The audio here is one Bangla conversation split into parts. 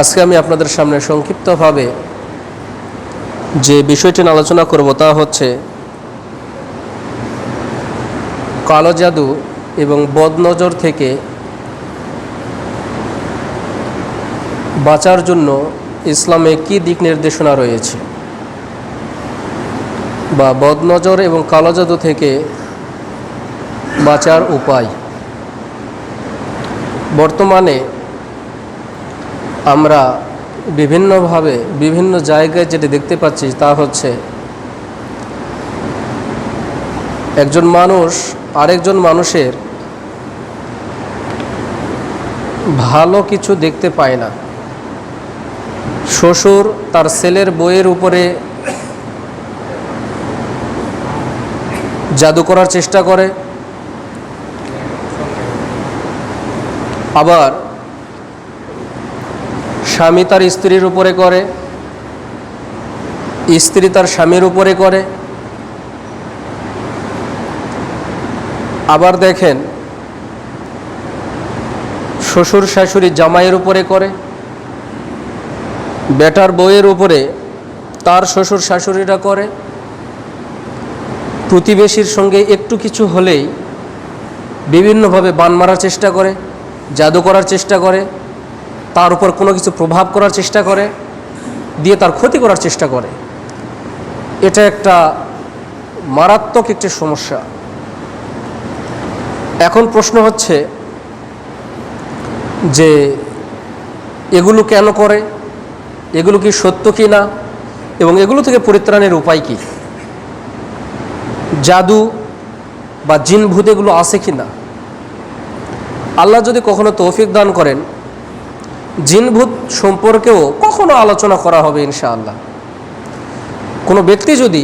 আজকে আমি আপনাদের সামনে সংক্ষিপ্তভাবে যে বিষয়টি নিয়ে আলোচনা করব তা হচ্ছে কালো জাদু এবং বদনজর থেকে বাঁচার জন্য ইসলামে কী দিক নির্দেশনা রয়েছে, বা বদনজর এবং কালো জাদু থেকে বাঁচার উপায়। বর্তমানে আমরা বিভিন্নভাবে বিভিন্ন জায়গায় যেটি দেখতে পাচ্ছি তা হচ্ছে একজন মানুষ আরেকজন মানুষের ভালো কিছু দেখতে পায় না। শ্বশুর তার ছেলের বউয়ের উপরে জাদু করার চেষ্টা করে, আবার স্বামী তার স্ত্রীর উপরে করে, স্ত্রী তার স্বামীর উপরে করে। আবার দেখেন শ্বশুর শাশুড়ি জামাইয়ের উপরে করে, বেটার বউয়ের উপরে তার শ্বশুর শাশুড়িরা করে। প্রতিবেশীর সঙ্গে একটু কিছু হলেই বিভিন্নভাবে বান মারার চেষ্টা করে, জাদু করার চেষ্টা করে, তার উপর কোনো কিছু প্রভাব করার চেষ্টা করে, দিয়ে তার ক্ষতি করার চেষ্টা করে। এটা একটা মারাত্মক একটি সমস্যা। এখন প্রশ্ন হচ্ছে যে এগুলো কেন করে, এগুলো কি সত্য কি না, এবং এগুলো থেকে পরিত্রাণের উপায় কি? জাদু বা জিন ভূত এগুলো আছে কি না? আল্লাহ যদি কখনো তৌফিক দান করেন, জিন ভূত সম্পর্কেও কখনো আলোচনা করা হবে ইনশাআল্লাহ। কোনো ব্যক্তি যদি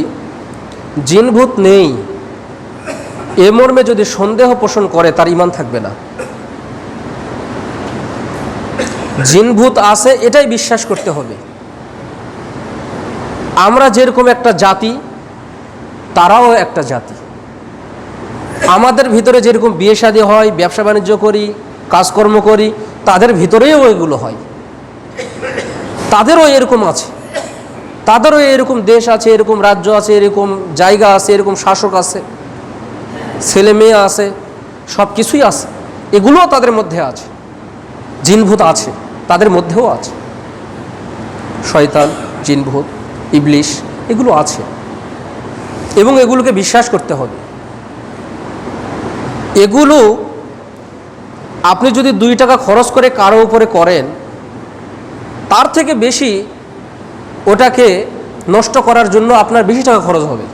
জিন ভূত নেই এ মর্মে যদি সন্দেহ পোষণ করে, তার ঈমান থাকবে না। জিন ভূত আছে এটাই বিশ্বাস করতে হবে। আমরা যেরকম একটা জাতি, তারাও একটা জাতি। আমাদের ভিতরে যেরকম বিয়ে শাদী হয়, ব্যবসা বাণিজ্য করি, কাজকর্ম করি, তাদের ভিতরেও এগুলো হয়। তাদেরও এরকম আছে, তাদেরও এরকম দেশ আছে, এরকম রাজ্য আছে, এরকম জায়গা আছে, এরকম শাসক আছে, ছেলে মেয়ে আছে, সব কিছুই আছে। এগুলোও তাদের মধ্যে আছে। জিনভূত আছে, তাদের মধ্যেও আছে। শয়তান, জিনভূত, ইবলিশ এগুলো আছে, এবং এগুলোকে বিশ্বাস করতে হবে। এগুলো আপনি যদি 2 টাকা খরচ করে কারো উপরে করেন, তার থেকে বেশি ওটাকে নষ্ট করার জন্য আপনার বেশি টাকা খরচ হবে।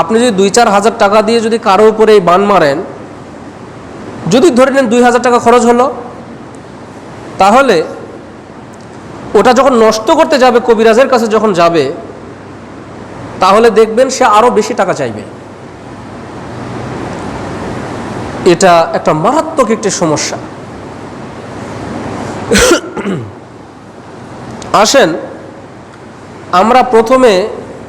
আপনি যদি 2-4 হাজার টাকা দিয়ে যদি কারো উপরে এই বান মারেন, যদি ধরে নেন 2000 টাকা খরচ হলো, তাহলে ওটা যখন নষ্ট করতে যাবে, কবিরাজের কাছে যখন যাবে, তাহলে দেখবেন সে আরো বেশি টাকা চাইবে। এটা একটা মারাত্মক একটি সমস্যা। আসেন আমরা প্রথমে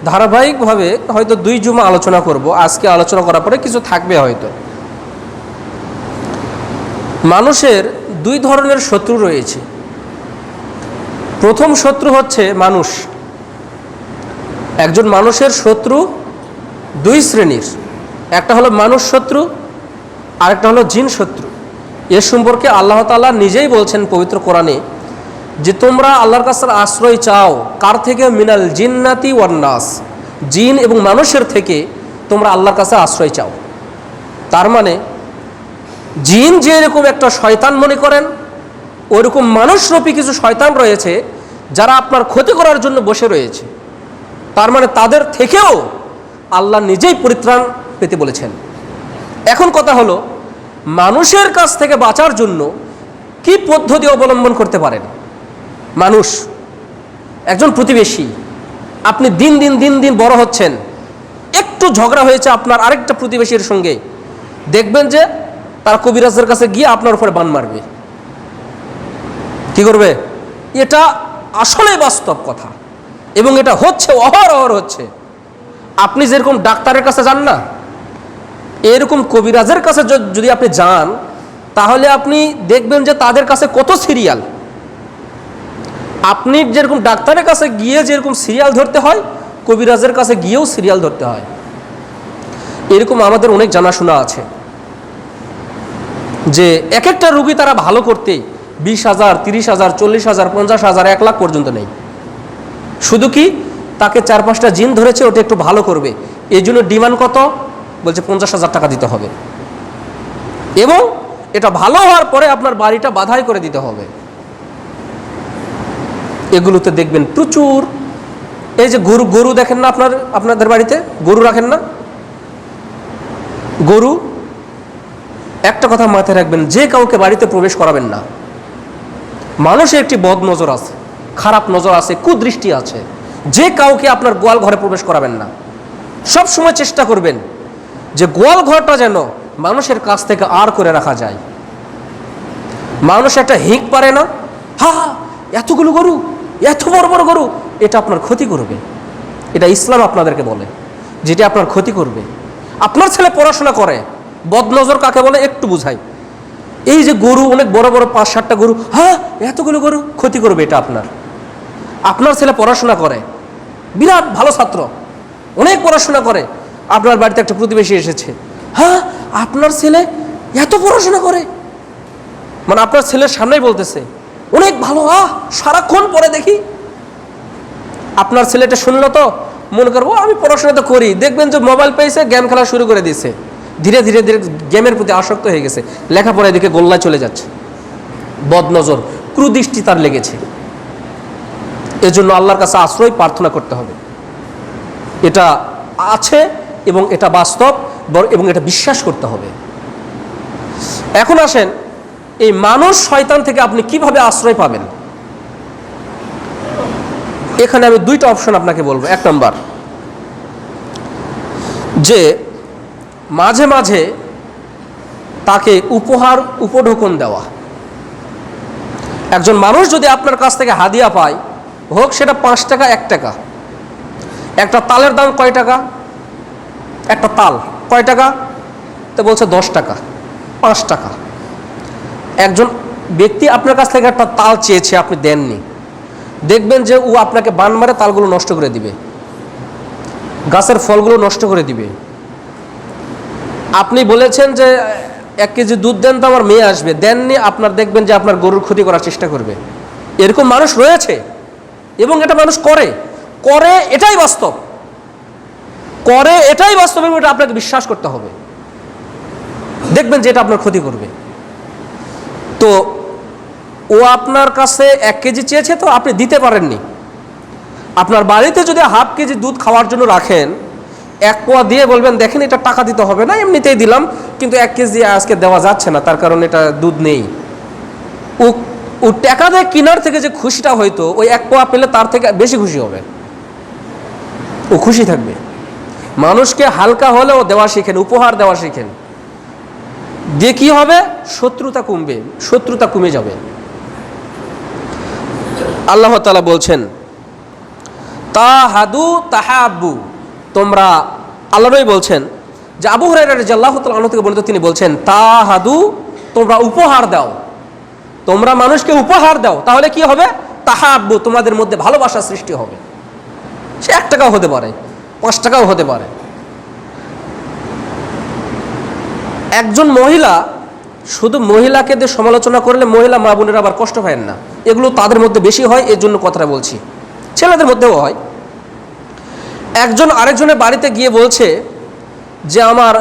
ধারাবাহিকভাবে হয়তো 2 জুমা আলোচনা করব। আজকে আলোচনা করার পরে কিছু থাকবে হয়তো। মানুষের 2 ধরনের শত্রু রয়েছে। প্রথম শত্রু হচ্ছে মানুষ। একজন মানুষের শত্রু 2 শ্রেণীর, একটা হলো মানুষ শত্রু, আরেকটা হলো জিন শত্রু। এ সম্পর্কে আল্লাহ তাআলা নিজেই বলছেন পবিত্র কোরআনে যে তোমরা আল্লাহর কাছে আশ্রয় চাও কার থেকে? মিনাল জিন্নাতি ওয়ান নাস, জিন এবং মানুষের থেকে তোমরা আল্লাহর কাছে আশ্রয় চাও। তার মানে জিন যেরকম একটা শয়তান মনে করেন, ওইরকম মানুষরূপী কিছু শয়তান রয়েছে যারা আপনার ক্ষতি করার জন্য বসে রয়েছে। তার মানে তাদের থেকেও আল্লাহ নিজেই পরিত্রাণ পেতে বলেছেন। এখন কথা হলো, মানুষের কাছ থেকে বাঁচার জন্য কি পদ্ধতি অবলম্বন করতে পারেন? মানুষ, একজন প্রতিবেশী, আপনি দিন দিন বড় হচ্ছেন, একটু ঝগড়া হয়েছে আপনার আরেকটা প্রতিবেশীর সঙ্গে, দেখবেন যে তার কবিরাজের কাছে গিয়ে আপনার উপরে বান মারবে। কি করবে? এটা আসলে বাস্তব কথা, এবং এটা হচ্ছে, অহরহ হচ্ছে। আপনি যেরকম ডাক্তারের কাছে যান না, এরকম কবিরাজের কাছে যদি আপনি যান, তাহলে আপনি দেখবেন যে তাদের কাছে কত সিরিয়াল, আপনি যেরকম ডাক্তারের কাছে গিয়ে যেরকম সিরিয়াল ধরতে হয়, কবিরাজের কাছে গিয়েও সিরিয়াল ধরতে হয়। এরকম আমাদের অনেক জানাশোনা আছে যে এক একটা রুগী তারা ভালো করতে 20,000, 30,000, 40,000, 50,000, 1 লাখ পর্যন্ত নেই। শুধু কি তাকে 4-5টা জিন ধরেছে, ওটা একটু ভালো করবে, এই জন্য ডিমান্ড কত? বলছে 50,000 টাকা দিতে হবে, এবং এটা ভালো হওয়ার পরে আপনার বাড়িটা বাধাই করে দিতে হবে। এগুলোতে দেখবেন প্রচুর। এই যে গরু দেখেন না আপনাদের বাড়িতে গরু রাখেন না? গরু, একটা কথা মাথায় রাখবেন, যে কাউকে বাড়িতে প্রবেশ করাবেন না। মানুষের একটি বদ নজর আছে, খারাপ নজর আছে, কুদৃষ্টি আছে। যে কাউকে আপনার গোয়াল ঘরে প্রবেশ করাবেন না। সব সময় চেষ্টা করবেন যে গোয়াল ঘরটা যেন মানুষের কাছ থেকে আর করে রাখা যায়। মানুষ একটা হিঁক পারে না, হা এতগুলো গরু, এত বড় বড় গরু, এটা আপনার ক্ষতি করবে। এটা ইসলাম আপনাদেরকে বলে যেটা আপনার ক্ষতি করবে। আপনার ছেলে পড়াশোনা করে, বদনজর কাকে বলে একটু বুঝাই। এই যে গরু, অনেক বড় বড় 5-7টা গরু, হ্যাঁ এতগুলো গরু, ক্ষতি করবে এটা আপনার ছেলে পড়াশোনা করে, বিরাট ভালো ছাত্র, অনেক পড়াশোনা করে, আপনার বাড়িতে একটা প্রতিবেশী এসেছে, হ্যাঁ আপনার ছেলে এত পড়াশোনা করে, মানে আপনার ছেলের সামনেই বলতেছে অনেক ভালো, সারাক্ষণ পড়ে দেখি। আপনার ছেলেটা শুনলো তো মনে করবো আমি পড়াশোনা তো করি, দেখবেন যে মোবাইল পেয়েছে, গেম খেলা শুরু করে দিয়েছে, ধীরে ধীরে ধীরে গেমের প্রতি আসক্ত হয়ে গেছে, লেখাপড়ার দিকে গোল্লায় চলে যাচ্ছে। বদনজর, কুদৃষ্টি তার লেগেছে। এজন্য আল্লাহর কাছে আশ্রয় প্রার্থনা করতে হবে। এটা আছে এবং এটা বাস্তব এবং এটা বিশ্বাস করতে হবে। এখন আসেন, এই মানুষ শয়তান থেকে আপনি কিভাবে আশ্রয় পাবেন? এখানে আমি 2টা অপশন আপনাকে বলবো। 1 নম্বর, যে মাঝে মাঝে তাকে উপঢৌকন দেওয়া। একজন মানুষ যদি আপনার কাছ থেকে হাদিয়া পায়, হোক সেটা 5 টাকা, 1 টাকা। একটা তালের দাম কয় টাকা? একটা তাল কয় টাকা? তো বলছে 10 টাকা, 5 টাকা। একজন ব্যক্তি আপনার কাছ থেকে একটা তাল চেয়েছে, আপনি দেননি, দেখবেন যে ও আপনাকে বান মারে তালগুলো নষ্ট করে দিবে, গাছের ফলগুলো নষ্ট করে দিবে। আপনি বলেছেন যে 1 কেজি দুধ দেন তো আমার মেয়ে আসবে, দেননি, আপনার দেখবেন যে আপনার গরুর ক্ষতি করার চেষ্টা করবে। এরকম মানুষ রয়েছে এবং এটা মানুষ করে, এটাই বাস্তব, এটাই বাস্তব, এবং এটা আপনাকে বিশ্বাস করতে হবে। দেখবেন যে এটা আপনার ক্ষতি করবে। তো ও আপনার কাছে 1 কেজি চেয়েছে, তো আপনি দিতে পারেননি। আপনার বাড়িতে যদি হাফ কেজি দুধ খাওয়ার জন্য রাখেন, 1 পোয়া দিয়ে বলবেন দেখেন এটা টাকা দিতে হবে না, এমনিতেই দিলাম, কিন্তু 1 কেজি আজকে দেওয়া যাচ্ছে না, তার কারণ এটা দুধ নেই। ও টাকা দিয়ে কিনার থেকে যে খুশিটা হয়তো ওই 1 পোয়া পেলে তার থেকে বেশি খুশি হবে, ও খুশি থাকবে। মানুষকে হালকা হলেও দেওয়া শিখেন, উপহার দেওয়া শিখেন, দিয়ে কি হবে? শত্রুতা কমবে, শত্রুতা কমে যাবে। আল্লাহ তাআলা বলছেন তাহাদু তাহাব্বু, তোমরা, আল্লাহই বলছেন যে আবু হুরায়রা রাদিয়াল্লাহু তাআলা আনহু থেকে বর্ণিত, তিনি বলছেন তাহাদু, তোমরা উপহার দাও, তোমরা মানুষকে উপহার দাও, তাহলে কি হবে? তাহাব্বু, তোমাদের মধ্যে ভালোবাসা সৃষ্টি হবে। সে 1 টাকাও হতে পারে, 5 টাকাও হতে পারে। একজন মহিলা, শুধু মহিলাকে দিয়ে সমালোচনা করলে মহিলা মা বোনেরা আবার কষ্ট পায় না, এগুলো তাদের মধ্যে বেশি হয়, এর জন্য কথাটা বলছি, ছেলেদের মধ্যেও হয়। একজন আরেকজনের বাড়িতে গিয়ে বলছে যে আমার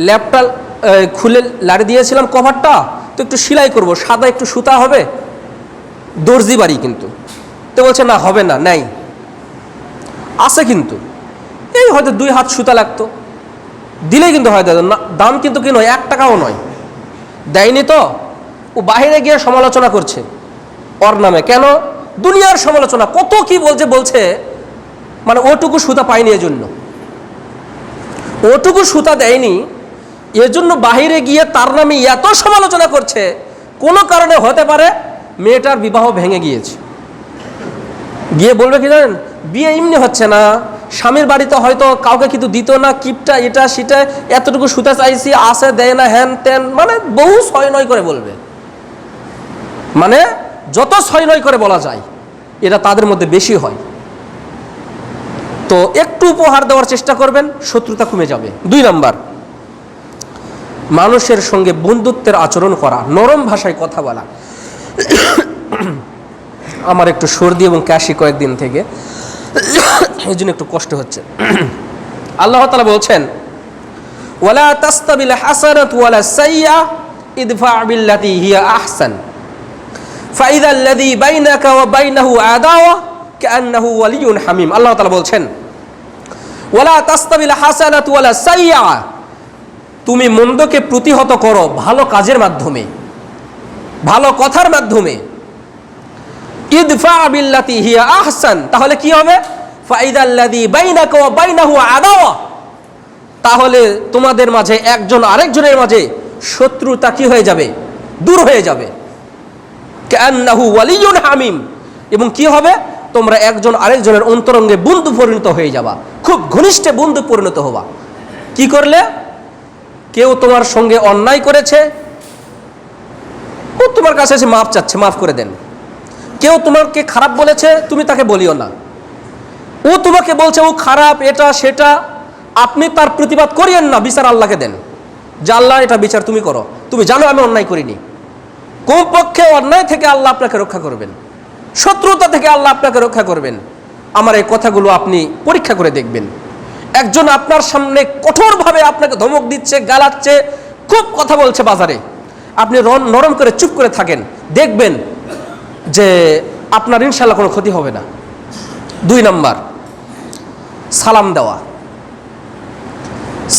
ল্যাপটা খুলে লাড়ি দিয়েছিলাম কভারটা, তো একটু সেলাই করব, সাদা একটু সুতা হবে, দর্জি বাড়ি কিন্তু। তো বলছে না হবে না, নাই আছে কিন্তু, এই হয়তো 2 হাত সুতা লাগতো, দিলেই কিন্তু হয়, দাম কিন্তু কি নয়, 1 টাকাও নয়, দেয়নি। তো ও বাহিরে গিয়ে সমালোচনা করছে ওর নামে, কেন? দুনিয়ার সমালোচনা, কত কি বলছে, মানে ওটুকু সুতা পায়নি, এজন্য ওটুকু সুতা দেয়নি, এজন্য বাহিরে গিয়ে তার নামে এত সমালোচনা করছে। কোনো কারণে হতে পারে মেয়েটার বিবাহ ভেঙে গিয়েছে, গিয়ে বলবে কি জানেন, বিয়ে এমনি হচ্ছে না, স্বামীর বাড়িতে হয়তো কাউকে কিন্তু দিত না, কিপটা, এটা সেটা, এতটুকু সুতা চাইছি, আসে দেয় না, হ্যান ত্যান, মানে বহু 6-9 করে বলবে। মানে যত 6-9 করে বলা যায় এটা তাদের মধ্যে বেশি হয়। তো একটু উপহার দেওয়ার চেষ্টা করবেন, শত্রুতা কমে যাবে। 2 নাম্বার, মানুষের সঙ্গে বন্ধুত্বের আচরণ করা, নরম ভাষায় কথা বলা। আমার একটু সর্দি এবং কাশি কয়েকদিন থেকে, এই জন্য একটু কষ্ট হচ্ছে। আল্লাহ তাআলা বলছেন, ওয়ালা তাস্তাবিল হাসানাতু ওয়ালা সাইয়্যা ইদফা' বিল্লাতী হিয়া আহসান ফাইযা আল্লাযী বাইনাকা ওয়া বাইনাহু আদাওয়া কাআন্নাহু ওয়ালিয়্যুন হামীম। আল্লাহ তাআলা বলছেন, ওয়ালা তাস্তাবিল হাসানাতু ওয়ালা সাইয়্যা, তুমি মন্দকে প্রতিহত করো ভালো কাজের মাধ্যমে, ভালো কথার মাধ্যমে। ইদফা' বিল্লাতী হিয়া আহসান, তাহলে কি হবে? ফাইযা আল্লাযী বাইনাকা ওয়া বাইনাহু আদাওয়া, তাহলে তোমাদের মাঝে একজন আরেকজনের মাঝে শত্রুতা কি হয়ে যাবে? দূর হয়ে যাবে। কাআন্নাহু ওয়ালিয়্যুন হামীম, এবং কি হবে? তোমরা একজন আরেকজনের অন্তরঙ্গে বন্ধু পরিণত হয়ে যাবা, খুব ঘনিষ্ঠ বন্ধু পরিণত হবা। কি করলে? কেউ তোমার সঙ্গে অন্যায় করেছে, ও তোমার কাছে এসে মাফ চাচ্ছে, মাফ করে দেন। কেউ তোমাকে খারাপ বলেছে, তুমি তাকে বলিও না। ও তোমাকে বলছে ও খারাপ, এটা সেটা, আপনি তার প্রতিবাদ করিয়েন না, বিচার আল্লাহকে দেন, যে আল্লাহ এটা বিচার তুমি করো, তুমি জানো আমি অন্যায় করিনি। কমপক্ষে অন্যায় থেকে আল্লাহ আপনাকে রক্ষা করবেন, শত্রুতা থেকে আল্লাহ আপনাকে রক্ষা করবেন। আমার এই কথাগুলো আপনি পরীক্ষা করে দেখবেন। একজন আপনার সামনে কঠোরভাবে আপনাকে ধমক দিচ্ছে, গালাচ্ছে, খুব কথা বলছে বাজারে, আপনি নরম করে চুপ করে থাকেন, দেখবেন যে আপনার ইনশাআল্লাহ কোনো ক্ষতি হবে না। 2 নাম্বার, সালাম দেওয়া।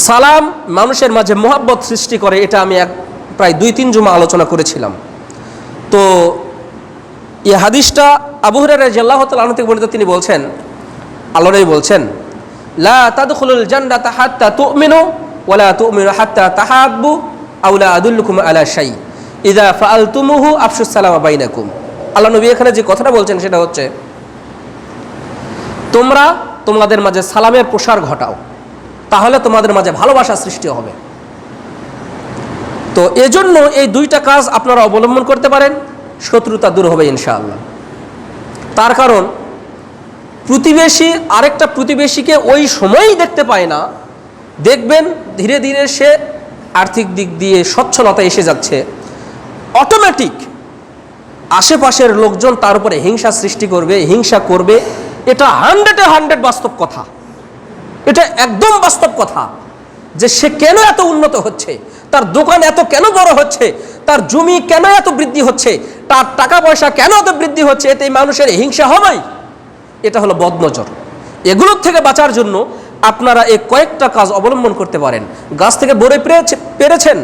সালাম মানুষের মাঝে মহব্বত সৃষ্টি করে, এটা আমি প্রায় 2-3 জুমা আলোচনা করেছিলাম। তো এই হাদিসটা আবু হুরায়রা রাদিয়াল্লাহু তাআলা আনহু থেকে বর্ণিত, তিনি বলছেন, আল্লাহ নবী বলছেন, লা তাদখুলুল জান্নাতা হাত্তা তুমিনু ওয়া লা তুমিনু হাত্তা তাহাব্বু আও লা আদুল্লুকুম আলা শাই ইযা ফাআলতুমুহু আফশুস সালামা বাইনাকুম। আল্লাহ নবী এখানে যে কথাটা বলছেন সেটা হচ্ছে, তোমরা তোমাদের মাঝে সালামের প্রসার ঘটাও, তাহলে তোমাদের মাঝে ভালোবাসা সৃষ্টি হবে। তো এজন্য এই 2টা কাজ আপনারা অবলম্বন করতে পারেন, শত্রুতা দূর হবে ইনশাআল্লাহ। তার কারণ প্রতিবেশী আরেকটা প্রতিবেশীকে ওই সময়ই দেখতে পায় না, দেখবেন ধীরে ধীরে সে আর্থিক দিক দিয়ে সচ্ছলতা এসে যাচ্ছে, অটোমেটিক আশেপাশের লোকজন তার উপরে হিংসা সৃষ্টি করবে, হিংসা করবে। এটা 100-100 বাস্তব কথা, এটা একদম বাস্তব কথা, যে সে কেন এত উন্নত হচ্ছে, তার দোকান এত কেন বড় হচ্ছে, তার জমি কেন এত বৃদ্ধি হচ্ছে, তার টাকা পয়সা কেন এত বৃদ্ধি হচ্ছে, এতে মানুষের হিংসা হবেই। এটা হলো বদনজর। এগুলোর থেকে বাঁচার জন্য আপনারা এই কয়েকটা কাজ অবলম্বন করতে পারেন। গাছ থেকে বড়ই পেরেছেন,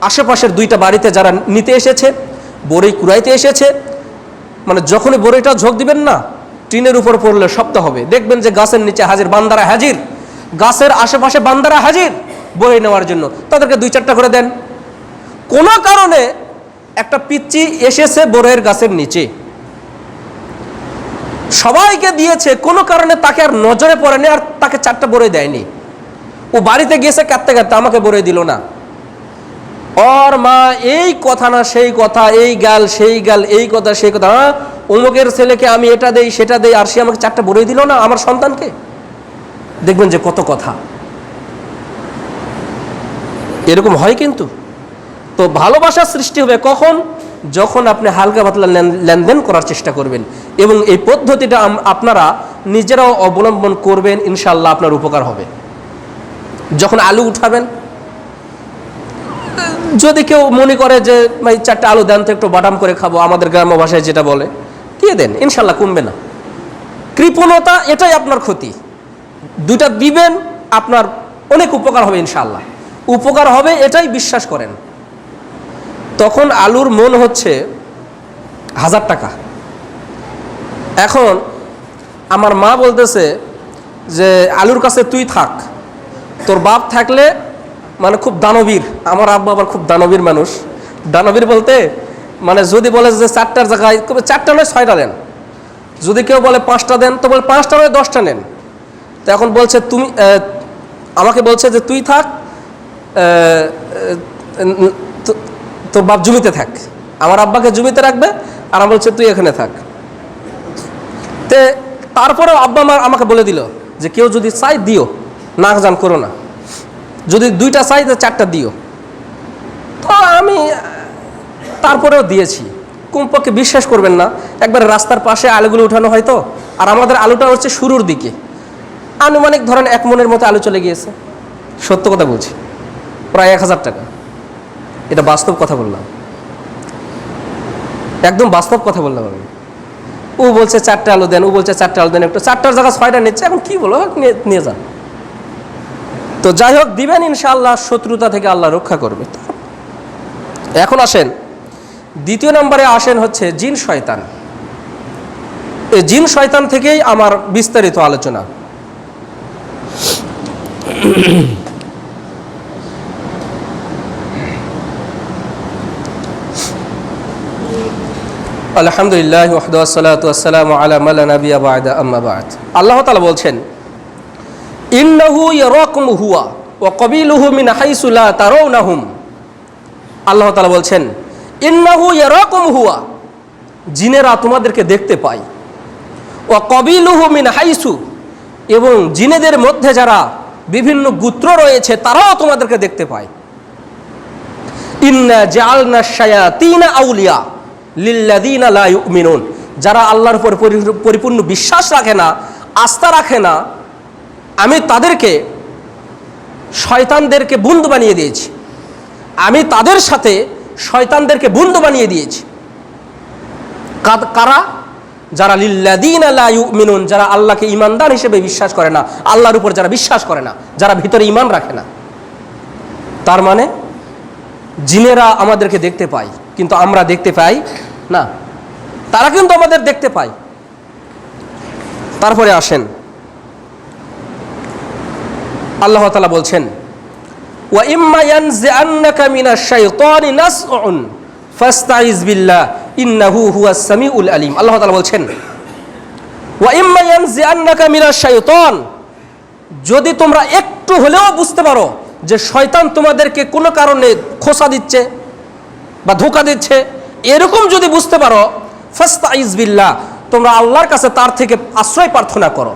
আশেপাশের 2টা বাড়িতে যারা নিতে এসেছে, বড়ই কুড়াইতে এসেছে, মানে যখনই বড়ইটা ঝোঁক দিবেন না, টিনের উপর পড়লে শব্দ হবে, দেখবেন যে গাছের নিচে হাজির, বান্দারা হাজির, গাছের আশেপাশে বান্দারা হাজির বড়ই নেওয়ার জন্য। তাদেরকে 2-4টা করে দেন। কোনো কারণে একটা পিচ্চি এসেছে বড়ইয়ের গাছের নিচে, সবাইকে দিয়েছে, কোনো কারণে তাকে আর নজরে পড়েনি, আর তাকে 4টা বড়ই দেয়নি। ও বাড়িতে গিয়েছে কাঁদতে কাঁদতে, আমাকে বড়ই দিল না। ওর মা এই কথা না সেই কথা, এই গাল সেই গাল, এই কথা সেই কথা, অমুকের ছেলেকে আমি এটা দেই সেটা দেই, আর সে আমাকে 4টা বড়ই দিল না আমার সন্তানকে। দেখবেন যে কত কথা এরকম হয়। কিন্তু তো ভালোবাসা সৃষ্টি হবে কখন? যখন আপনি হালকা পাতলা লেনদেন করার চেষ্টা করবেন, এবং এই পদ্ধতিটা আপনারা নিজেরাও অবলম্বন করবেন, ইনশাআল্লাহ আপনার উপকার হবে। যখন আলু উঠাবেন, যদি কেউ মনে করে যে ভাই 4টা আলু দেন তো একটু বাটাম করে খাবো, আমাদের গ্রাম্য ভাষায় যেটা বলে, দিয়ে দেন, ইনশাআল্লাহ কমবে না। কৃপণতা এটাই আপনার ক্ষতি। 2টা দিবেন, আপনার অনেক উপকার হবে ইনশাআল্লাহ, উপকার হবে, এটাই বিশ্বাস করেন। তখন আলুর মন হচ্ছে 1000 টাকা। এখন আমার মা বলতেছে যে আলুর কাছে তুই থাক, তোর বাপ থাকলে মানে খুব দানবীর। আমার আব্বা আবার খুব দানবীর মানুষ। দানবীর বলতে মানে যদি বলে যে 4টার জায়গায় 4টা নয় 6টা দেন, যদি কেউ বলে 5টা দেন তো বলে 5টা নয় 10টা নেন। তো এখন বলছে তুমি, আমাকে বলছে যে তুই থাক, তোর বাপ জমিতে থাক, আমার আব্বাকে জমিতে রাখবে, আর আমি বলছে তুই এখানে থাক। তে তারপরেও আব্বা মা আমাকে বলে দিল যে কেউ যদি চাই দিও, না জান করো না, যদি 2টা চাই তো 4টা দিও। তো আমি তারপরেও দিয়েছি। কমপক্ষে বিশ্বাস করবেন না, একবার রাস্তার পাশে আলুগুলো উঠানো হয় তো, আর আমাদের আলুটা হচ্ছে শুরুর দিকে, আনুমানিক ধরেন 1 মনের মতো আলু চলে গিয়েছে। সত্য কথা বলছি, প্রায় 1000 টাকা। এটা বাস্তব কথা বললাম, একদম বাস্তব কথা বললাম আমি। ও বলছে 4টা আলু দেন, ও বলছে 4টা আলু দেন, একটু 4টার জায়গায় 6টা নিচ্ছে। এখন কি বলো, নিয়ে যান। তো যাই হোক, দিবেন ইনশাআল্লাহ, শত্রুতা থেকে আল্লাহ রক্ষা করবে। এখন আসেন, দ্বিতীয় নম্বরে আসেন হচ্ছে জিন শয়তান। এই জিন শয়তান থেকেই আমার বিস্তারিত আলোচনা। আলহামদুলিল্লাহ ওয়াহদাহু ওয়াসসালাতু ওয়াসসালামু আলা মান লা নাবিয়্যা বা'দা, আম্মা বা'দ। আল্লাহ তাআলা বলছেন, ইন্নাহু ইয়ারাকুম হুয়া ওয়া ক্বাবিলুহু মিন হাইসু লা তারাউনাহুম। আল্লাহ তাআলা বলছেন, ইন্নাহু ইয়ারাকুম হুয়া, জিনেরা তোমাদেরকে দেখতে পায়, ওয়া ক্বাবিলুহু মিন হাইসু, এবং জিনেদের মধ্যে যারা বিভিন্ন গোত্র রয়েছে তারাও তোমাদেরকে দেখতে পায়। ইন্না জাআলনা শায়াতিনা আউলিয়া লিল্লাযিনা লা ইউমিনুন, যারা আল্লাহর উপর পরিপূর্ণ বিশ্বাস রাখে না, আস্থা রাখে না, আমি তাদেরকে শয়তানদেরকে বন্ধু বানিয়ে দিয়েছি। আমি তাদের সাথে শয়তানদেরকে বন্ধু বানিয়ে দিয়েছি। কারা? যারা লিল্লাযিনা লা ইউমিনুন, যারা আল্লাহকে ঈমানদার হিসেবে বিশ্বাস করে না, আল্লাহর উপর যারা বিশ্বাস করে না, যারা ভিতরে ঈমান রাখে না। তার মানে জিনেরা আমাদেরকে দেখতে পায়, কিন্তু আমরা দেখতে পাই না, তারা কিন্তু আমাদের দেখতে পায়। তারপরে আসেন, আল্লাহ তাআলা বলছেন, ওয়া ইম্মা ইয়ানজিআন্নাকা মিনাশ শাইতানি নাসউন ফাস্তাইজ বিল্লাহ ইন্নাহু হুয়াস সামিউল আলিম। আল্লাহ তাআলা বলছেন, ওয়া ইম্মা ইয়ানজিআন্নাকা মিনাশ শাইতান, যদি তোমরা একটু হলেও বুঝতে পারো যে শয়তান তোমাদেরকে কোনো কারণে খোঁচা দিচ্ছে বা ধোঁকা দিচ্ছে, এরকম যদি বুঝতে পারো, ফাস্তাইজ বিল্লাহ, তোমরা আল্লাহর কাছে তার থেকে আশ্রয় প্রার্থনা করো।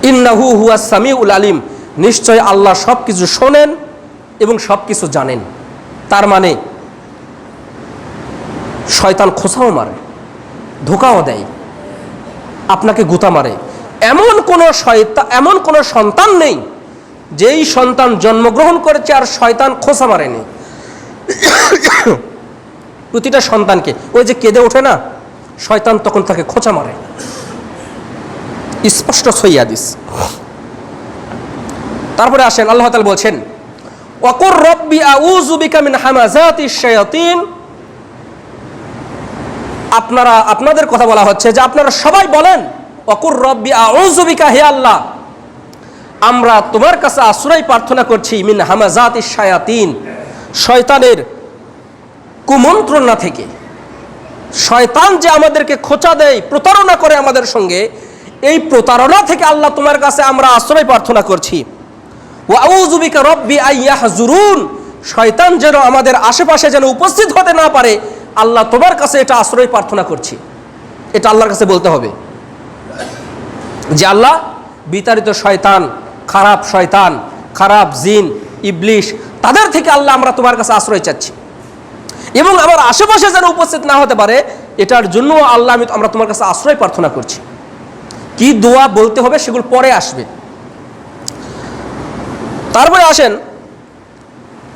ইন্নাহু হুয়াস সামিউল আলিম, নিশ্চয় আল্লাহ সব কিছু শোনেন এবং সব কিছু জানেন। তার মানে শয়তান খোঁচাও মারে, ধোঁকাও দেয়, আপনাকে গুতা মারে। এমন কোনো সন্তান নেই যেই সন্তান জন্মগ্রহণ করেছে আর শয়তান খোঁচা মারেনি। প্রতিটা সন্তানকে, ওই যে কেঁদে ওঠে না, শয়তান তখন তাকে খোঁচা মারে। স্পষ্ট সহিহ হাদিস। তারপরে আসেন, আল্লাহ তাআলা বলছেন, ওয়াকুর রব্বি আউযু বিকা মিন হামাযাতিশ শায়াতিন। আপনাদের কথা বলা হচ্ছে যে আপনারা সবাই বলেন, ওয়াকুর রব্বি আউযু বিকা, হে আল্লাহ, আমরা তোমার কাছে আশ্রয় প্রার্থনা করছি, মিন হামাযাতিশ শায়াতিন, শয়তানের কুমন্ত্রণা থেকে। শয়তান যে আমাদেরকে খোঁচা দেয়, প্রতারণা করে আমাদের সঙ্গে, এই প্রতারণা থেকে আল্লাহ তোমার কাছে আমরা আশ্রয় প্রার্থনা করছি। ওয়া আউযু বিকা রব্বি আইয়াহজুরুন, শয়তান যেন আমাদের আশেপাশে যেন উপস্থিত হতে না পারে, আল্লাহ তোমার কাছে এটা আশ্রয় প্রার্থনা করছি। এটা আল্লাহর কাছে বলতে হবে যে আল্লাহ, বিতাড়িত শয়তান, খারাপ জিন, ইবলিশ, তাদের থেকে আল্লাহ আমরা তোমার কাছে আশ্রয় চাচ্ছি, এবং আমার আশেপাশে যেন উপস্থিত না হতে পারে, এটার জন্য আল্লাহ আমরা তোমার কাছে আশ্রয় প্রার্থনা করছি। কি দোয়া বলতে হবে সেগুলো পরে আসবে। তারপরে আসেন,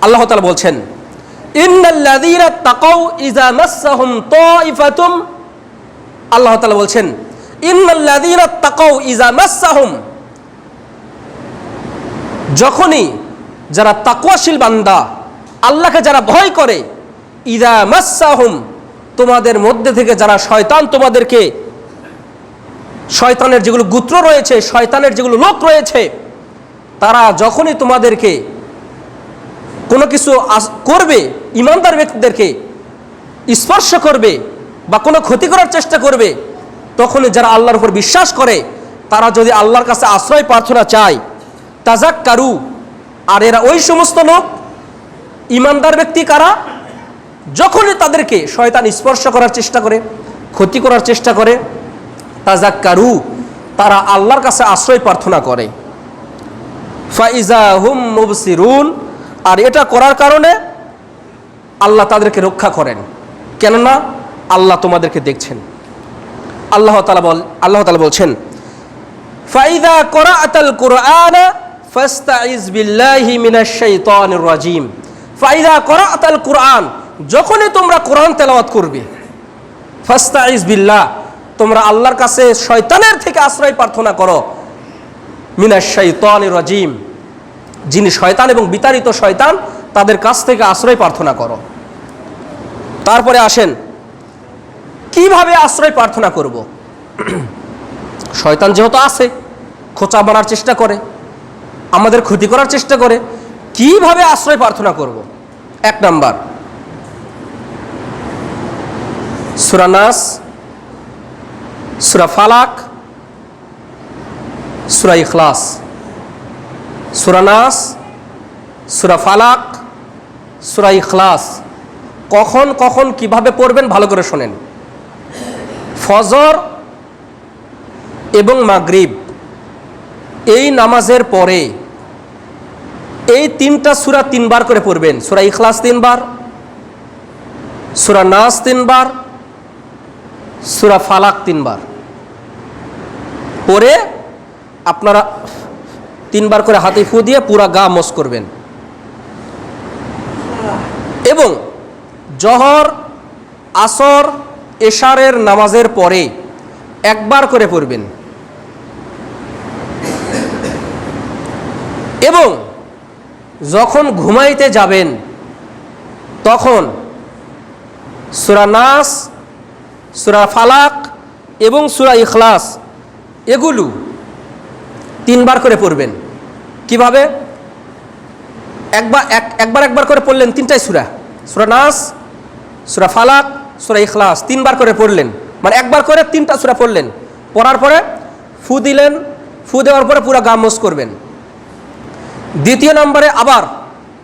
আল্লাহ তাআলা বলছেন, ইন্নাল্লাযীনা তাকাউ ইযা মাসসাহুম তাইফাতুম। আল্লাহ তাআলা বলছেন, ইন্নাল্লাযীনা তাকাউ ইযা মাসসাহুম, যখনই যারা তাকওয়াশীল বান্দা, আল্লাহকে যারা ভয় করে, ইযা মাসসাহুম, তোমাদের মধ্যে থেকে যারা শয়তান তোমাদেরকে, শয়তানের যেগুলো গোত্র রয়েছে, শয়তানের যেগুলো লোক রয়েছে, তারা যখনই তোমাদেরকে কোনো কিছু করবে, ঈমানদার ব্যক্তিদেরকে স্পর্শ করবে বা কোনো ক্ষতি করার চেষ্টা করবে, তখনই যারা আল্লাহর উপর বিশ্বাস করে, তারা যদি আল্লাহর কাছে আশ্রয় প্রার্থনা চায়, তাজাক্কারু, আর এরা ওই সমস্ত লোক, ঈমানদার ব্যক্তি কারা, যখনই তাদেরকে শয়তান স্পর্শ করার চেষ্টা করে, ক্ষতি করার চেষ্টা করে, তাযাক্কারু, তারা আল্লাহর কাছে আশ্রয় প্রার্থনা করে। ফাইজা হুম মুবসিরুন, আর এটা করার কারণে আল্লাহ তাদেরকে রক্ষা করেন, কেননা আল্লাহ তোমাদেরকে দেখছেন। আল্লাহ তাআলা বলছেন, ফাইদা করাআতাল কুরআনা ফাস্তাইজ বিল্লাহি মিনাশ শাইতানির রাজিম। ফাইদা করাআতাল কুরআন, যখনই তোমরা কোরআন তেলাওয়াত করবে, ফাস্তাইজ বিল্লাহ, তোমরা আল্লাহর কাছে শয়তানের থেকে আশ্রয় প্রার্থনা করো, মিনাশ শাইতানির রাজিম, যিনি শয়তান এবং বিতাড়িত শয়তান, তাদের কাছ থেকে আশ্রয় প্রার্থনা করো। তারপরে আসেন কিভাবে আশ্রয় প্রার্থনা করব। শয়তান যেহেতু আছে, খোঁচা মারার চেষ্টা করে, আমাদের ক্ষতি করার চেষ্টা করে, কিভাবে আশ্রয় প্রার্থনা করব। 1 নাম্বার, সূরা নাস, সূরা ফালাক, সূরা ইখলাস। সূরা নাস, সূরা ফালাক, সূরা ইখলাস। কখন কখন কিভাবে পড়বেন ভালো করে শোনেন। ফজর এবং মাগরিব এই নামাজের পরে এই 3টা সূরা 3 বার করে পড়বেন। সূরা ইখলাস 3 বার, সূরা নাস 3 বার, সূরা ফালাক 3 বার পড়ে আপনারা 3 বার করে হাতে ফু দিয়ে পুরা গা মস করবেন। এবং জহর, আসর, এশারের নামাজের পরে 1 বার করে পড়বেন। এবং যখন ঘুমাইতে যাবেন তখন সূরা নাস, সূরা ফালাক এবং সূরা ইখলাস এগুলো 3 বার করে পড়বেন। কিভাবে? একবার করে পড়লেন 3টাই সূরা, সূরা নাস, সূরা ফালাক, সূরা ইখলাস 3 বার করে পড়লেন, মানে 1 বার করে 3টা সূরা পড়লেন। পড়ার পরে ফু দিলেন, ফু দেওয়ার পরে পুরো গা মস করবেন। দ্বিতীয় নম্বরে আবার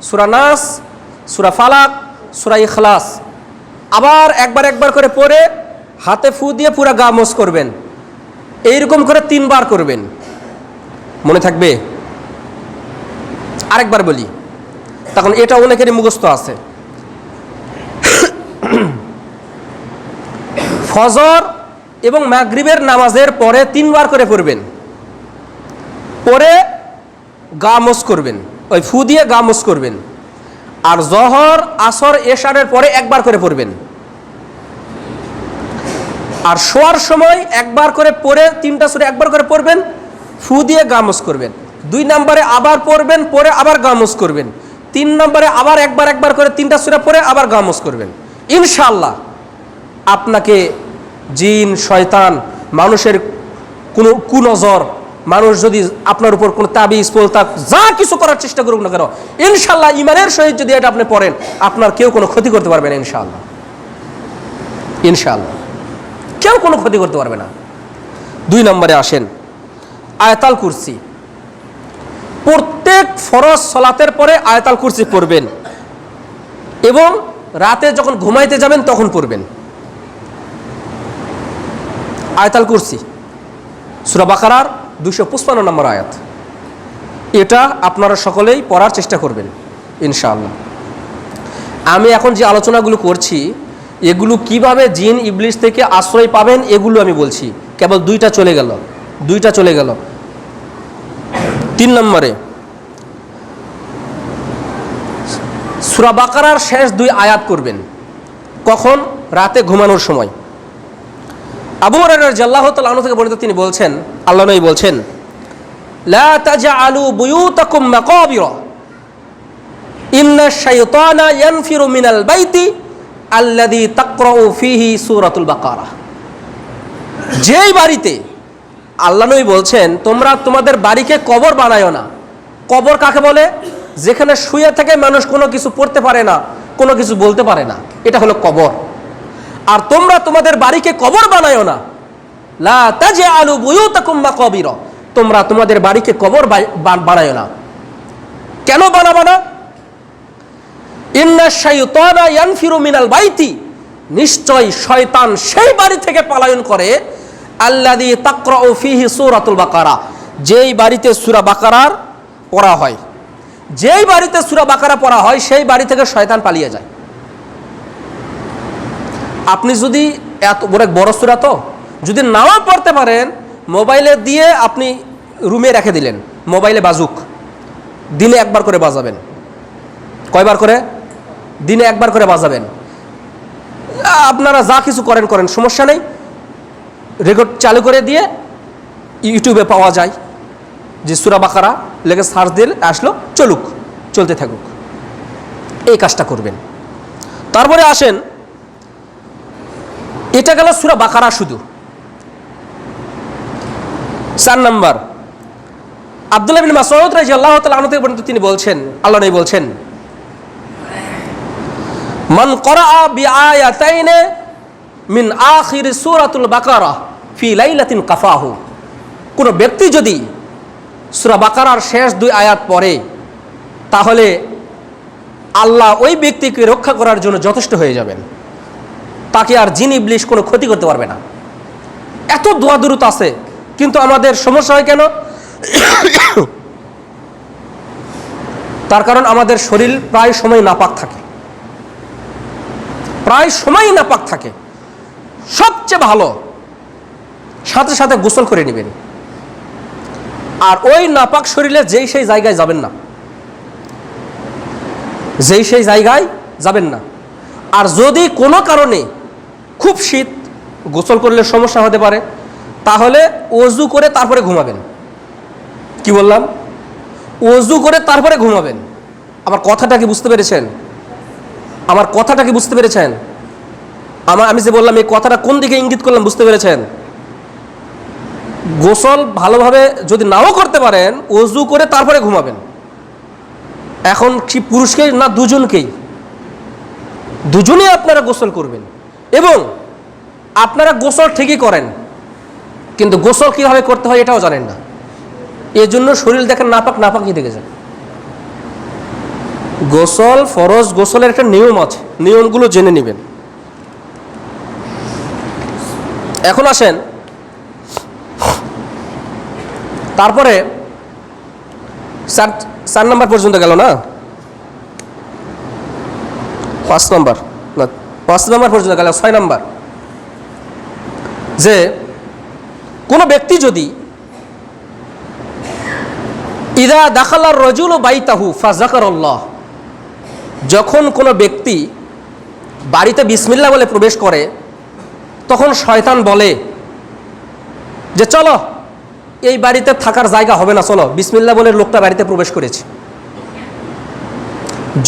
সূরা নাস, সূরা ফালাক, সূরা ইখলাস আবার একবার করে পড়ে হাতে ফু দিয়ে পুরো গা মস করবেন। এইরকম করে 3 বার করবেন। মনে থাকবে? আরেকবার বলি, তখন এটা অনেকেরই মুখস্থ আছে। ফজর এবং মাগরিবের নামাজের পরে 3 বার করে পড়বেন, পরে গা মস করবেন, ওই ফু দিয়ে গা মস করবেন। আর জহর, আসর, এশারের পরে 1 বার করে পড়বেন। আর শোয়ার সময় 1 বার করে পড়ে 3টা সূরা 1 বার করে পড়বেন, ফু দিয়ে গা মস করবেন। 2 নম্বরে আবার পড়বেন, পরে আবার গা মস করবেন। 3 নম্বরে আবার একবার করে 3টা সূরা পড়ে আবার গা মস করবেন। ইনশাআল্লাহ আপনাকে জিন, শয়তান, মানুষের কোনো কুনজর, মানুষ যদি আপনার উপর কোনো তাবিজ, পোলতাক যা কিছু করার চেষ্টা করুক না কেন, ইনশাআল্লাহ ইমানের সহিত যদি এটা আপনি পড়েন, আপনার কেউ কোনো ক্ষতি করতে পারবে না। ইনশাআল্লাহ, ইনশাআল্লাহ কেউ কোনো ক্ষতি করতে পারবে না। 2 নম্বরে আসেন আয়াতুল কুরসি। প্রত্যেক ফরজ সালাতের পরে আয়াতুল কুরসি পড়বেন এবং রাতে যখন ঘুমাইতে যাবেন তখন পড়বেন। আয়াতুল কুরসি সূরা বাকারার 255 নম্বর আয়াত। এটা আপনারা সকলেই পড়ার চেষ্টা করবেন ইনশাআল্লাহ। আমি এখন যে আলোচনাগুলো করছি এগুলো কিভাবে জিন ইবলিস থেকে আশ্রয় পাবেন এগুলো আমি বলছি। কেবল 2টা চলে গেল। 3 নম্বরে সূরা বাকারার শেষ 2 আয়াত করবেন। কখন? রাতে ঘুমানোর সময়। আবু হুরায়রা রাদিয়াল্লাহু তাআলা আনহু থেকে বর্ণিত, তিনি বলছেন, আল্লাহ নবী বলছেন, লা তাজআলু বুয়ুতাকুম মাকাবিরা ইন্নাশ শাইতানা ইয়ানফিরু মিনাল বাইতি আল্লাযী তাকরাউ ফীহি সূরাতুল বাকারা। যেই বাড়িতে, আল্লাহ নবী বলছেন, তোমরা তোমাদের বাড়িকে কবর বানায়ো না। কবর কাকে বলে? যেখানে শুয়ে থেকে মানুষ কোনো কিছু পড়তে পারে না, কোনো কিছু বলতে পারে না, এটা হলো কবর। আর তোমরা তোমাদের বাড়িকে কবর বানায়ো না। লা তাজআলু বুয়ুতাকুম মাকাবিরা, তোমরা তোমাদের বাড়িকে কবর বানায়ো না। কেন বানাবো না? ইন্না শাইতানা ইয়ানফিরু মিনাল বাইতি, নিশ্চয় শয়তান সেই বাড়ি থেকে পলায়ন করে, আল্লাযী তাকরাউ ফীহি সূরাতুল বাকারা, যেই বাড়িতে সূরা বাকারার পড়া হয়। যেই বাড়িতে সূরা বাকারা পড়া হয় সেই বাড়ি থেকে শয়তান পালিয়ে যায়। আপনি যদি এত বড় সূরা তো যদি নাও পড়তে পারেন, মোবাইলে দিয়ে আপনি রুমে রেখে দিলেন, মোবাইলে বাজুক, দিনে একবার করে বাজাবেন। কয়বার করে? দিনে একবার করে বাজাবেন। আপনারা যা কিছু করেন করেন, সমস্যা নেই। রেকর্ড চালু করে দিয়ে ইউটিউবে পাওয়া যায় যে সূরা বাকারা লেগে সার্চ দিলে আসলো, চলুক, চলতে থাকুক। এই কাজটা করবেন। তারপরে আসেন, এটা গেল সূরা বাকারা শুধু। 4 নাম্বার, আব্দুল্লাহ বিন মাসউদ রাদিয়াল্লাহু তাআলা আনহু থেকে তিনি বলছেন, আল্লাহ নবী বলছেন, মান ক্বারাআ বিআয়াতাইনি মিন আখির সূরাতুল বাকারা ফি লাইলাতিন কাফাহু, কোন ব্যক্তি যদি সূরা বাকারার শেষ 2 আয়াত পড়ে, তাহলে আল্লাহ ওই ব্যক্তিকে রক্ষা করার জন্য যথেষ্ট হয়ে যাবেন। তাকে আর জিন ইবলিশ কোনো ক্ষতি করতে পারবে না। এত দোয়া দরুদ আছে, কিন্তু আমাদের সমস্যা হয় কেন? তার কারণ আমাদের শরীর প্রায় সময় নাপাক থাকে, প্রায় সময় নাপাক থাকে। সবচেয়ে ভালো সাথে সাথে গোসল করে নেবেন, আর ওই নাপাক শরীরে যেই সেই জায়গায় যাবেন না, যেই সেই জায়গায় যাবেন না। আর যদি কোনো কারণে খুব শীত, গোসল করলে সমস্যা হতে পারে, তাহলে ওযু করে তারপরে ঘুমাবেন। কি বললাম? ওযু করে তারপরে ঘুমাবেন। আমার কথাটা কি বুঝতে পেরেছেন? আমার কথাটা কি বুঝতে পেরেছেন? আমি যে বললাম এই কথাটা কোন দিকে ইঙ্গিত করলাম বুঝতে পেরেছেন? গোসল ভালোভাবে যদি নাও করতে পারেন, ওযু করে তারপরে ঘুমাবেন। এখন কি পুরুষকেই না দুজনকেই? দুজনেই আপনারা গোসল করবেন। এবং আপনারা গোসল ঠিকই করেন, কিন্তু গোসল কীভাবে করতে হয় এটাও জানেন না। এই জন্য শরীর দেখেন নাপাক নাপাকই দেখে যায়। গোসল ফরজ, গোসলের একটা নিয়ম আছে, নিয়মগুলো জেনে নেবেন। এখন আসেন, তারপরে 4 নাম্বার পর্যন্ত গেল না, 5 নাম্বার না, 5 নাম্বার পর্যন্ত গেল। 6 নাম্বার, যে কোনো ব্যক্তি যদি ইদা দাখালার রাজুলু বাইতাহু ফাযাকারাল্লাহ, যখন কোনো ব্যক্তি বাড়িতে বিসমিল্লাহ বলে প্রবেশ করে, তখন শয়তান বলে যে চলো, এই বাড়িতে থাকার জায়গা হবে না, চলো, বিসমিল্লাহ বলে লোকটা বাড়িতে প্রবেশ করেছে।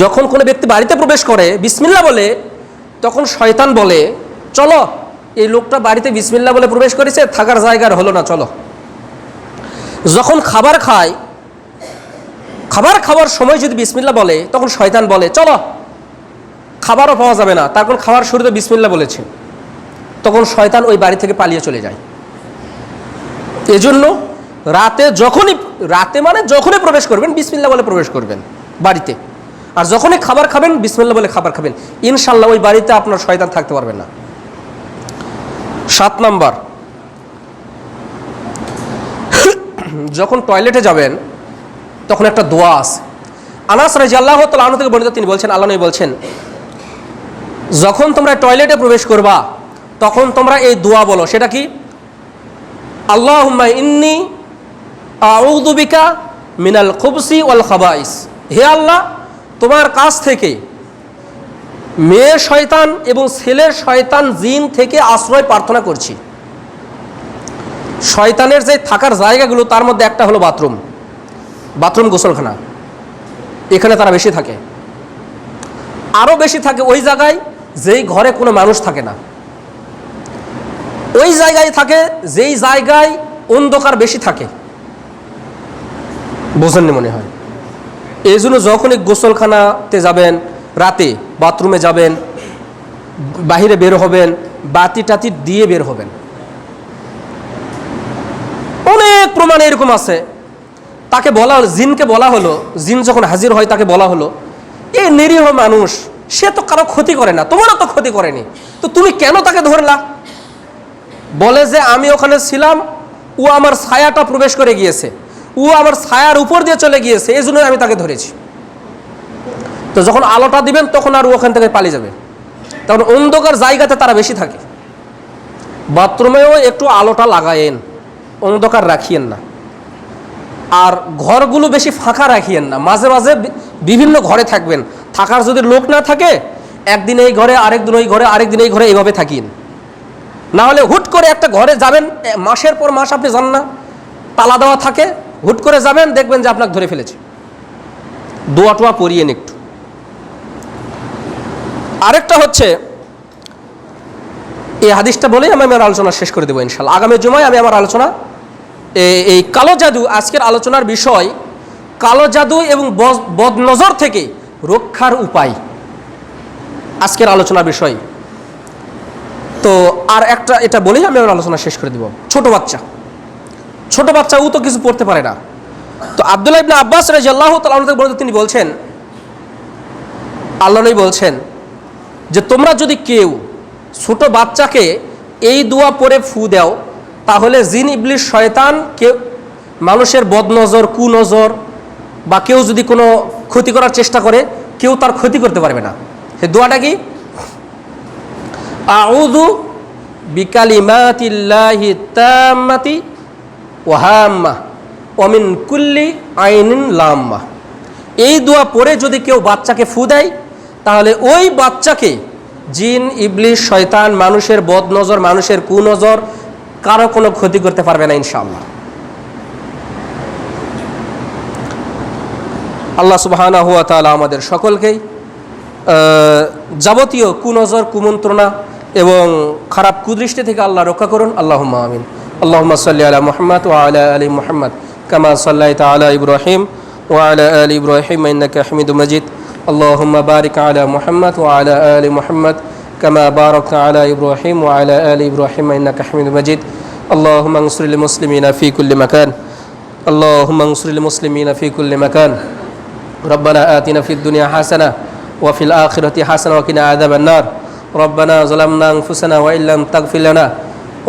যখন কোনো ব্যক্তি বাড়িতে প্রবেশ করে বিসমিল্লাহ বলে, তখন শয়তান বলে চলো, এই লোকটা বাড়িতে বিসমিল্লাহ বলে প্রবেশ করেছে, থাকার জায়গার হলো না, চলো। যখন খাবার খায়, খাবার খাওয়ার সময় যদি বিসমিল্লাহ বলে, তখন শয়তান বলে চলো, খাবারও পাওয়া যাবে না, তারপর খাওয়ার শুরুতে বিসমিল্লাহ বলেছে, তখন শয়তান ওই বাড়ি থেকে পালিয়ে চলে যায়। এজন্য রাতে মানে যখনই প্রবেশ করবেন বিসমিল্লাহ বলে প্রবেশ করবেন বাড়িতে, আর যখনই খাবার খাবেন বিসমিল্লাহ বলে খাবার খাবেন। ইনশাল্লাহ ওই বাড়িতে আপনার শয়তান থাকতে পারবেন না। 7 নাম্বার, যখন টয়লেটে যাবেন তখন একটা দোয়া আছে। আনাস রাদিয়াল্লাহু তাআলা আনহু থেকে বর্ণিত, তিনি বলছেন, আল্লাহ নবী বলছেন, যখন তোমরা টয়লেটে প্রবেশ করবা তখন তোমরা এই দোয়া বলো। সেটা কি? আল্লাহুম্মা ইন্নী আউযু বিকা মিনাল খুবসি ওয়াল খাবাইস, হে আল্লাহ, তোমার কাছ থেকে মেয়ে শয়তান এবং ছেলের শয়তান জিন থেকে আশ্রয় প্রার্থনা করছি। শয়তানের যে থাকার জায়গাগুলো, তার মধ্যে একটা হলো বাথরুম, গোসলখানা। এখানে তারা বেশি থাকে। আরও বেশি থাকে ওই জায়গায় যেই ঘরে কোনো মানুষ থাকে না, ওই জায়গায় থাকে যেই জায়গায় অন্ধকার বেশি থাকে। বোঝেননি মনে হয়। এই জন্য যখনই গোসলখানাতে যাবেন, রাতে বাথরুমে যাবেন, বাহিরে বের হবেন, বাতি টাতি দিয়ে বের হবেন। অনেক প্রমাণ এরকম আছে। তাকে বলা হলো, জিনকে বলা হলো, জিন যখন হাজির হয় তাকে বলা হলো এই নিরীহ মানুষ, সে তো কারো ক্ষতি করে না, তোমারও তো ক্ষতি করেনি, তো তুমি কেন তাকে ধরলা? বলে যে আমি ওখানে ছিলাম, ও আমার ছায়াটা প্রবেশ করে গিয়েছে, ও আমার ছায়ার উপর দিয়ে চলে গিয়েছে, এই জন্যই আমি তাকে ধরেছি। তো যখন আলোটা দিবেন তখন আর ওখান থেকে পালিয়ে যাবে। তখন অন্ধকার জায়গাতে তারা বেশি থাকে। বাথরুমেও একটু আলোটা লাগায়েন, অন্ধকার রাখিয়েন না। আর ঘরগুলো বেশি ফাঁকা রাখিয়েন না, মাঝে মাঝে বিভিন্ন ঘরে থাকবেন। থাকার যদি লোক না থাকে, একদিন এই ঘরে, আরেকদিন ওই ঘরে, আরেকদিন এই ঘরে, এইভাবে থাকিন। না হলে হুট করে একটা ঘরে যাবেন, মাসের পর মাস আপনি যান না, তালা দেওয়া থাকে, হুট করে যাবেন, দেখবেন যে আপনাকে ধরে ফেলেছে। দোয়া টোয়া পড়িয়েন একটু। আরেকটা হচ্ছে, এই হাদিসটা বলেই আমি আমার আলোচনা শেষ করে দেবো ইনশাল্লাহ। আগামী জুমায় আমি আমার আলোচনা এই কালো জাদু, আজকের আলোচনার বিষয় কালো জাদু এবং বদনজর থেকে রক্ষার উপায়, আজকের আলোচনার বিষয়। তো আর একটা এটা বলেই আমি আমার আলোচনা শেষ করে দেব। ছোট বাচ্চা ও তো কিছু পড়তে পারে না। তো আব্দুল্লাহ ইবনে আব্বাস রাদিয়াল্লাহু তাআলা আনহু থেকে তিনি বলছেন, আল্লাহ নবী বলছেন যে তোমরা যদি কেউ ছোট বাচ্চাকে এই দোয়া পড়ে ফু দাও, তাহলে জিন ইবলিস শয়তান, কেউ মানুষের বদনজর, কুনজর বা কেউ যদি কোনো ক্ষতি করার চেষ্টা করে, কেউ তার ক্ষতি করতে পারবে না। সেই দোয়াটা কি? আউযু বিকালিমাতিল্লাহি তাম্মাতি ওয়া হাম্মা ওয়া মিন কুল্লি আইনিন লাম্মা। এই দোয়া পড়ে যদি কেউ বাচ্চাকে ফু দেয়, তাহলে ওই বাচ্চাকে জিন ইবলিস শয়তান, মানুষের বদনজর, মানুষের কুনজর কারো কোনো ক্ষতি করতে পারবে না ইনশাআল্লাহ। আল্লাহ সুবহানাহু ওয়া তাআলা আমাদের সকলকেই যাবতীয় কুনজর, কুমন্ত্রণা এবং খারাপ কুদৃষ্টি থেকে আল্লাহ রক্ষা করুন। আল্লাহুম্মা আমিন। আল্লাহুম্মা সাল্লি আলা মুহাম্মাদ ওয়া আলা আলি মুহাম্মাদ কামা সাল্লাইতা আলা ইব্রাহিম ওয়া আলা আলি ইব্রাহিম ইন্নাকা হামিদুম মাজিদ। আল্লাহুম্মা বারিক আলা মুহাম্মাদ ওয়া আলা আলি মুহাম্মাদ কামা বারাকতা আলা ইব্রাহিম ওয়া আলা আলি ইব্রাহিম ইন্নাকা হামিদুম মাজিদ। আল্লাহুম্মা আনসুরিল মুসলিমিনা ফি কুল্লি মাকান। আল্লাহুম্মা আনসুরিল মুসলিমিনা ফি কুল্লি মাকান। ربنا آتنا في الدنيا حسنة وفي الآخرة حسنة وقنا عذاب النار. ربنا ظلمنا أنفسنا وإن لم تغفر لنا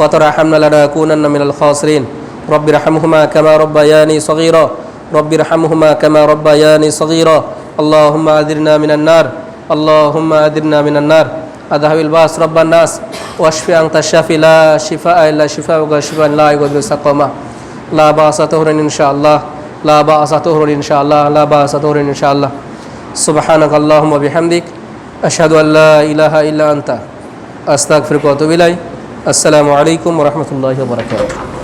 وترحمنا لنكونن من الخاسرين. رب ارحمهما كما ربياني صغيرا. رب ارحمهما كما ربياني صغيرا. اللهم أجرنا من النار. اللهم أجرنا من النار. أذهب الباس رب الناس واشف أنت الشافي لا شفاء إلا شفاءك شفاء لا يغادر سقما. لا بأس طهرا إن شاء الله. لا بأس طهر إن شاء الله. لا بأس طهر إن شاء الله. سبحانك اللهم وبحمدك أشهد أن لا إله إلا أنت أستغفرك وأتوب إليك. السلام عليكم ورحمة الله وبركاته.